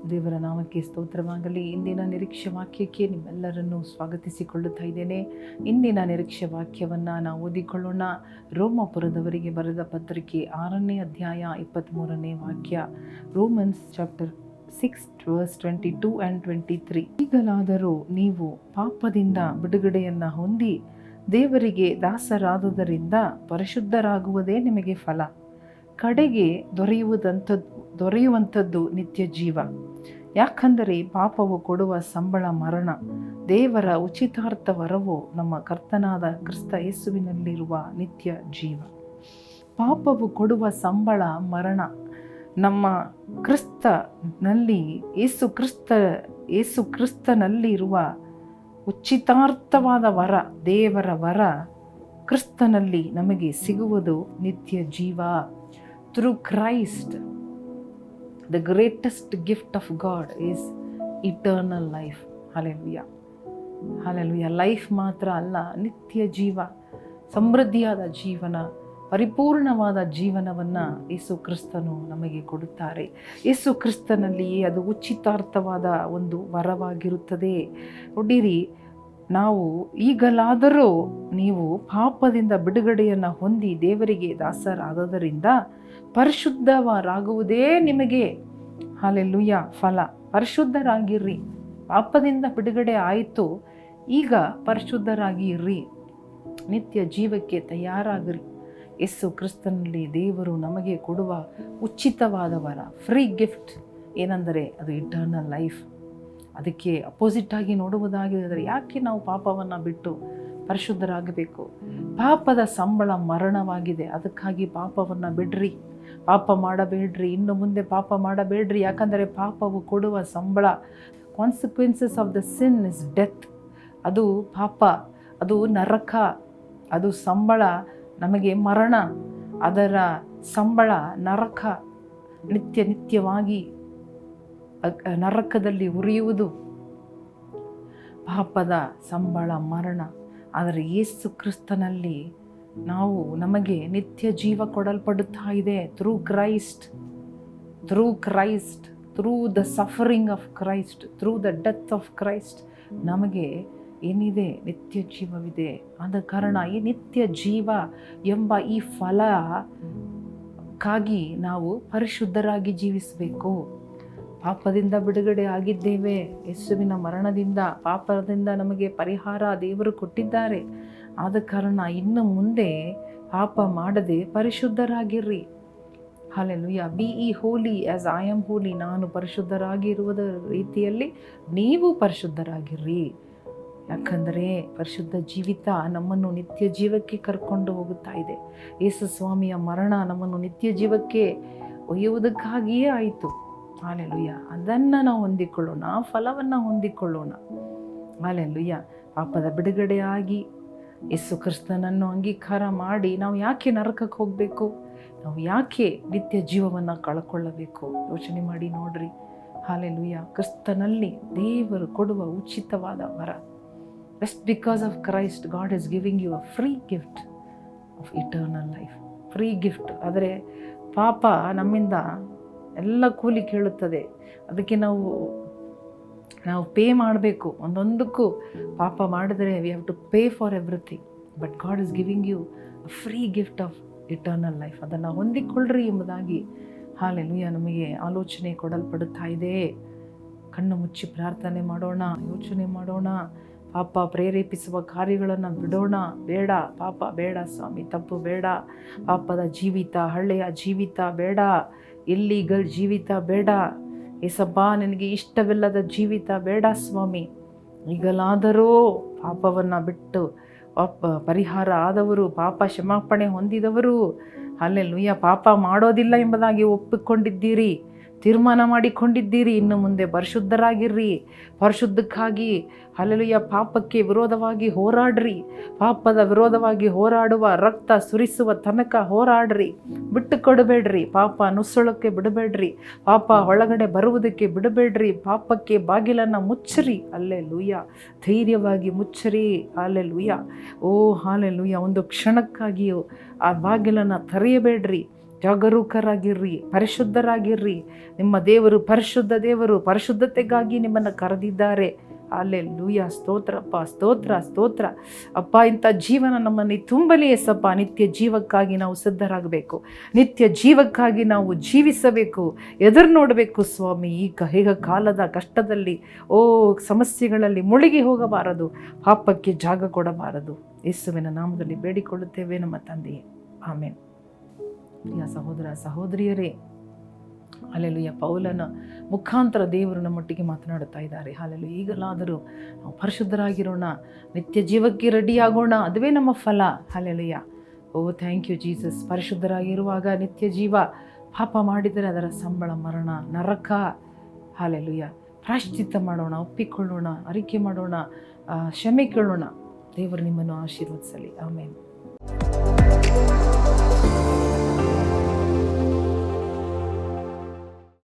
ದೇವರ ನಾಮಕ್ಕೆ ಸ್ತೋತ್ರವಾಗಲಿ. ಇಂದಿನ ನಿರೀಕ್ಷೆ ವಾಕ್ಯಕ್ಕೆ ನಿಮ್ಮೆಲ್ಲರನ್ನು ಸ್ವಾಗತಿಸಿಕೊಳ್ಳುತ್ತಾ ಇದ್ದೇನೆ. ಇಂದಿನ ನಿರೀಕ್ಷೆ ವಾಕ್ಯವನ್ನು ನಾವು ಓದಿಕೊಳ್ಳೋಣ. ರೋಮಾಪುರದವರಿಗೆ ಬರೆದ ಪತ್ರಿಕೆ 6ನೇ ಅಧ್ಯಾಯ 23ನೇ ವಾಕ್ಯ. Romans chapter 6 verse 22 and 23. ಈಗಲಾದರೂ ನೀವು ಪಾಪದಿಂದ ಬಿಡುಗಡೆಯನ್ನು ಹೊಂದಿ ದೇವರಿಗೆ ದಾಸರಾದುದರಿಂದ ಪರಿಶುದ್ಧರಾಗುವುದೇ ನಿಮಗೆ ಫಲ. ಕಡೆಗೆ ದೊರೆಯುವಂಥದ್ದು ನಿತ್ಯ ಜೀವ. ಯಾಕಂದರೆ ಪಾಪವು ಕೊಡುವ ಸಂಬಳ ಮರಣ, ದೇವರ ಉಚಿತಾರ್ಥ ವರವು ನಮ್ಮ ಕರ್ತನಾದ ಕ್ರಿಸ್ತ ಯೇಸುವಿನಲ್ಲಿರುವ ನಿತ್ಯ ಜೀವ. ಪಾಪವು ಕೊಡುವ ಸಂಬಳ ಮರಣ. ನಮ್ಮ ಕ್ರಿಸ್ತನಲ್ಲಿ ಯೇಸು ಕ್ರಿಸ್ತನಲ್ಲಿರುವ ಉಚಿತಾರ್ಥವಾದ ವರ, ದೇವರ ವರ ಕ್ರಿಸ್ತನಲ್ಲಿ ನಮಗೆ ಸಿಗುವುದು ನಿತ್ಯ ಜೀವ. Through Christ, the greatest gift of God is eternal life. Hallelujah. Hallelujah. Life ಮಾತ್ರ ಅಲ್ಲ, ನಿತ್ಯ ಜೀವ, ಸಮೃದ್ಧಿಯಾದ ಜೀವನ, ಪರಿಪೂರ್ಣವಾದ ಜೀವನವನ್ನು ಯೇಸು ಕ್ರಿಸ್ತನು ನಮಗೆ ಕೊಡುತ್ತಾರೆ. ಯೇಸು ಕ್ರಿಸ್ತನಲ್ಲಿಯೇ ಅದು ಉಚಿತಾರ್ಥವಾದ ಒಂದು ವರವಾಗಿರುತ್ತದೆ. ನೋಡಿರಿ, ನಾವು ಈಗಲಾದರೂ ನೀವು ಪಾಪದಿಂದ ಬಿಡುಗಡೆಯನ್ನು ಹೊಂದಿ ದೇವರಿಗೆ ದಾಸರಾದದರಿಂದ ಪರಿಶುದ್ಧರಾಗುವುದೇ ನಿಮಗೆ ಹಲ್ಲೆಲೂಯಾ ಫಲ. ಪರಿಶುದ್ಧರಾಗಿರ್ರಿ. ಪಾಪದಿಂದ ಬಿಡುಗಡೆ ಆಯಿತು, ಈಗ ಪರಿಶುದ್ಧರಾಗಿ ಇರ್ರಿ, ನಿತ್ಯ ಜೀವಕ್ಕೆ ತಯಾರಾಗಿರಿ. ಯೇಸು ಕ್ರಿಸ್ತನಲ್ಲಿ ದೇವರು ನಮಗೆ ಕೊಡುವ ಉಚಿತವಾದ ವರ, ಫ್ರೀ ಗಿಫ್ಟ್ ಏನೆಂದರೆ ಅದು ಇಟರ್ನಲ್ ಲೈಫ್. ಅದಕ್ಕೆ ಅಪೋಸಿಟ್ ಆಗಿ ನೋಡುವುದಾಗಿದ್ದರೆ ಯಾಕೆ ನಾವು ಪಾಪವನ್ನು ಬಿಟ್ಟು ಪರಿಶುದ್ಧರಾಗಬೇಕು? ಪಾಪದ ಸಂಬಳ ಮರಣವಾಗಿದೆ. ಅದಕ್ಕಾಗಿ ಪಾಪವನ್ನು ಬಿಡ್ರಿ, ಪಾಪ ಮಾಡಬೇಡ್ರಿ, ಇನ್ನು ಮುಂದೆ ಪಾಪ ಮಾಡಬೇಡ್ರಿ. ಯಾಕಂದರೆ ಪಾಪವು ಕೊಡುವ ಸಂಬಳ, consequences of the sin is death. ಅದು ಪಾಪ, ಅದು ನರಕ, ಅದು ಸಂಬಳ ನಮಗೆ ಮರಣ. ಅದರ ಸಂಬಳ ನರಕ, ನಿತ್ಯವಾಗಿ ನರಕದಲ್ಲಿ ಉರಿಯುವುದು. ಪಾಪದ ಸಂಬಳ ಮರಣ. ಆದರೆ ಯೇಸು ಕ್ರಿಸ್ತನಲ್ಲಿ ನಮಗೆ ನಿತ್ಯ ಜೀವ ಕೊಡಲ್ಪಡುತ್ತಾ ಇದೆ. Through Christ, through the suffering of Christ, through the death of Christ ನಮಗೆ ಏನಿದೆ? ನಿತ್ಯ ಜೀವವಿದೆ. ಆದ ಕಾರಣ ಈ ನಿತ್ಯ ಜೀವ ಎಂಬ ಈ ಫಲಕ್ಕಾಗಿ ನಾವು ಪರಿಶುದ್ಧರಾಗಿ ಜೀವಿಸಬೇಕು. ಪಾಪದಿಂದ ಬಿಡುಗಡೆ ಆಗಿದ್ದೇವೆ. ಯೇಸುವಿನ ಮರಣದಿಂದ, ಪಾಪದಿಂದ ನಮಗೆ ಪರಿಹಾರ ದೇವರು ಕೊಟ್ಟಿದ್ದಾರೆ. ಆದ ಕಾರಣ ಇನ್ನು ಮುಂದೆ ಪಾಪ ಮಾಡದೆ ಪರಿಶುದ್ಧರಾಗಿರ್ರಿ. Hallelujah. Be ye holy as I am holy. ನಾನು ಪರಿಶುದ್ಧರಾಗಿರುವುದ ರೀತಿಯಲ್ಲಿ ನೀವು ಪರಿಶುದ್ಧರಾಗಿರ್ರಿ. ಯಾಕಂದರೆ ಪರಿಶುದ್ಧ ಜೀವಿತ ನಮ್ಮನ್ನು ನಿತ್ಯ ಜೀವಕ್ಕೆ ಕರ್ಕೊಂಡು ಹೋಗುತ್ತಾ ಇದೆ. ಯೇಸು ಸ್ವಾಮಿಯ ಮರಣ ನಮ್ಮನ್ನು ನಿತ್ಯ ಜೀವಕ್ಕೆ ಒಯ್ಯುವುದಕ್ಕಾಗಿಯೇ ಆಯಿತು. ಹಲ್ಲೆಲೂಯಾ. ಅದನ್ನು ನಾವು ಹೊಂದಿಕೊಳ್ಳೋಣ, ಆ ಫಲವನ್ನು ಹೊಂದಿಕೊಳ್ಳೋಣ. ಹಲ್ಲೆಲೂಯಾ. ಪಾಪದ ಬಿಡುಗಡೆಯಾಗಿ ಯೇಸು ಕ್ರಿಸ್ತನನ್ನು ಅಂಗೀಕಾರ ಮಾಡಿ ನಾವು ಯಾಕೆ ನರಕಕ್ಕೆ ಹೋಗಬೇಕು? ನಾವು ಯಾಕೆ ನಿತ್ಯ ಜೀವವನ್ನು ಕಳ್ಕೊಳ್ಳಬೇಕು? ಯೋಚನೆ ಮಾಡಿ ನೋಡ್ರಿ. ಹಲ್ಲೆಲೂಯಾ. ಕ್ರಿಸ್ತನಲ್ಲಿ ದೇವರು ಕೊಡುವ ಉಚಿತವಾದ ವರ. Just because of Christ God is giving you a free gift of eternal life. Free gift. ಆದರೆ ಪಾಪ ನಮ್ಮಿಂದ ಎಲ್ಲ ಕೂಲಿ ಕೇಳುತ್ತದೆ. ಅದಕ್ಕೆ ನಾವು ಪೇ ಮಾಡಬೇಕು. ಒಂದೊಂದಕ್ಕೂ ಪಾಪ ಮಾಡಿದರೆ we have to pay for everything. But God is giving you a free gift of eternal life. ಅದನ್ನು ಹೊಂದಿಕೊಳ್ಳ್ರಿ ಎಂಬುದಾಗಿ ಹಲ್ಲೆಲೂಯಾ ನಮಗೆ ಆಲೋಚನೆ ಕೊಡಲ್ಪಡುತ್ತಾ ಇದೆ. ಕಣ್ಣು ಮುಚ್ಚಿ ಪ್ರಾರ್ಥನೆ ಮಾಡೋಣ, ಯೋಚನೆ ಮಾಡೋಣ. ಪಾಪ ಪ್ರೇರೇಪಿಸುವ ಕಾರ್ಯಗಳನ್ನು ಬಿಡೋಣ. ಬೇಡ, ಪಾಪ ಬೇಡ ಸ್ವಾಮಿ, ತಪ್ಪು ಬೇಡ. ಪಾಪದ ಜೀವಿತ, ಹಳ್ಳೆಯ ಜೀವಿತ ಬೇಡ. ಇಲ್ಲೀಗಲ್ ಜೀವಿತ ಬೇಡ. ಏಸಪ್ಪ, ನಿನಗೆ ಇಷ್ಟವಿಲ್ಲದ ಜೀವಿತ ಬೇಡ ಸ್ವಾಮಿ. ಈಗಲಾದರೂ ಪಾಪವನ್ನು ಬಿಟ್ಟು ಪರಿಹಾರ ಆದವರು, ಪಾಪ ಕ್ಷಮಾಪಣೆ ಹೊಂದಿದವರು, ಹಲ್ಲೆಲೂಯಾ, ಪಾಪ ಮಾಡೋದಿಲ್ಲ ಎಂಬುದಾಗಿ ಒಪ್ಪಿಕೊಂಡಿದ್ದೀರಿ, ತೀರ್ಮಾನ ಮಾಡಿಕೊಂಡಿದ್ದೀರಿ. ಇನ್ನು ಮುಂದೆ ಪರಿಶುದ್ಧರಾಗಿರ್ರಿ. ಪರಿಶುದ್ಧಕ್ಕಾಗಿ ಹಲ್ಲೆಲೂಯಾ ಪಾಪಕ್ಕೆ ವಿರೋಧವಾಗಿ ಹೋರಾಡ್ರಿ. ಪಾಪದ ವಿರೋಧವಾಗಿ ಹೋರಾಡುವ, ರಕ್ತ ಸುರಿಸುವ ತನಕ ಹೋರಾಡ್ರಿ. ಬಿಟ್ಟು ಕೊಡಬೇಡ್ರಿ. ಪಾಪ ನುಸುಳಕ್ಕೆ ಬಿಡಬೇಡ್ರಿ. ಪಾಪ ಒಳಗಡೆ ಬರುವುದಕ್ಕೆ ಬಿಡಬೇಡ್ರಿ. ಪಾಪಕ್ಕೆ ಬಾಗಿಲನ್ನು ಮುಚ್ಚರಿ. ಹಲ್ಲೆಲೂಯಾ. ಧೈರ್ಯವಾಗಿ ಮುಚ್ಚರಿ. ಹಲ್ಲೆಲೂಯಾ. ಓ ಹಲ್ಲೆಲೂಯಾ. ಒಂದು ಕ್ಷಣಕ್ಕಾಗಿಯೂ ಆ ಬಾಗಿಲನ್ನು ತೆರೆಯಬೇಡ್ರಿ. ಜಾಗರೂಕರಾಗಿರ್ರಿ, ಪರಿಶುದ್ಧರಾಗಿರ್ರಿ. ನಿಮ್ಮ ದೇವರು ಪರಿಶುದ್ಧ ದೇವರು, ಪರಿಶುದ್ಧತೆಗಾಗಿ ನಿಮ್ಮನ್ನು ಕರೆದಿದ್ದಾರೆ. ಅಲ್ಲೆಲ್ಲೂಯ, ಸ್ತೋತ್ರಪ್ಪ, ಸ್ತೋತ್ರ ಸ್ತೋತ್ರ ಅಪ್ಪ. ಇಂಥ ಜೀವನ ನಮ್ಮನ್ನು ತುಂಬಲಿ ಎಸಪ್ಪ. ನಿತ್ಯ ಜೀವಕ್ಕಾಗಿ ನಾವು ಸಿದ್ಧರಾಗಬೇಕು, ನಿತ್ಯ ಜೀವಕ್ಕಾಗಿ ನಾವು ಜೀವಿಸಬೇಕು, ಎದುರು ನೋಡಬೇಕು ಸ್ವಾಮಿ. ಈಗ ಕಾಲದ ಕಷ್ಟದಲ್ಲಿ ಸಮಸ್ಯೆಗಳಲ್ಲಿ ಮುಳುಗಿ ಹೋಗಬಾರದು, ಪಾಪಕ್ಕೆ ಜಾಗ ಕೊಡಬಾರದು. ಯೇಸುವಿನ ನಾಮದಲ್ಲಿ ಬೇಡಿಕೊಳ್ಳುತ್ತೇವೆ ನಮ್ಮ ತಂದೆಯೇ, ಆಮೇನ್. ಪ್ರಿಯ ಸಹೋದರ ಸಹೋದರಿಯರೇ, ಹಾಲೆಲೂಯ, ಪೌಲನ ಮುಖಾಂತರ ದೇವರು ನಮ್ಮೊಟ್ಟಿಗೆ ಮಾತನಾಡುತ್ತಾ ಇದ್ದಾರೆ. ಹಾಲೆಲೂಯ, ಈಗಲಾದರೂ ನಾವು ಪರಿಶುದ್ಧರಾಗಿರೋಣ, ನಿತ್ಯ ಜೀವಕ್ಕೆ ರೆಡಿಯಾಗೋಣ, ಅದುವೇ ನಮ್ಮ ಫಲ. Hallelujah, thank you Jesus. ಪರಿಶುದ್ಧರಾಗಿರುವಾಗ ನಿತ್ಯ ಜೀವ, ಪಾಪ ಮಾಡಿದರೆ ಅದರ ಸಂಬಳ ಮರಣ, ನರಕ. ಹಾಲೆಲೂಯ, ಪ್ರಾಯಶ್ಚಿತ್ತ ಮಾಡೋಣ, ಒಪ್ಪಿಕೊಳ್ಳೋಣ, ಅರಿಕೆ ಮಾಡೋಣ, ಕ್ಷಮೆ ಕೇಳೋಣ. ದೇವರು ನಿಮ್ಮನ್ನು ಆಶೀರ್ವದಿಸಲಿ. ಆಮೇನ್.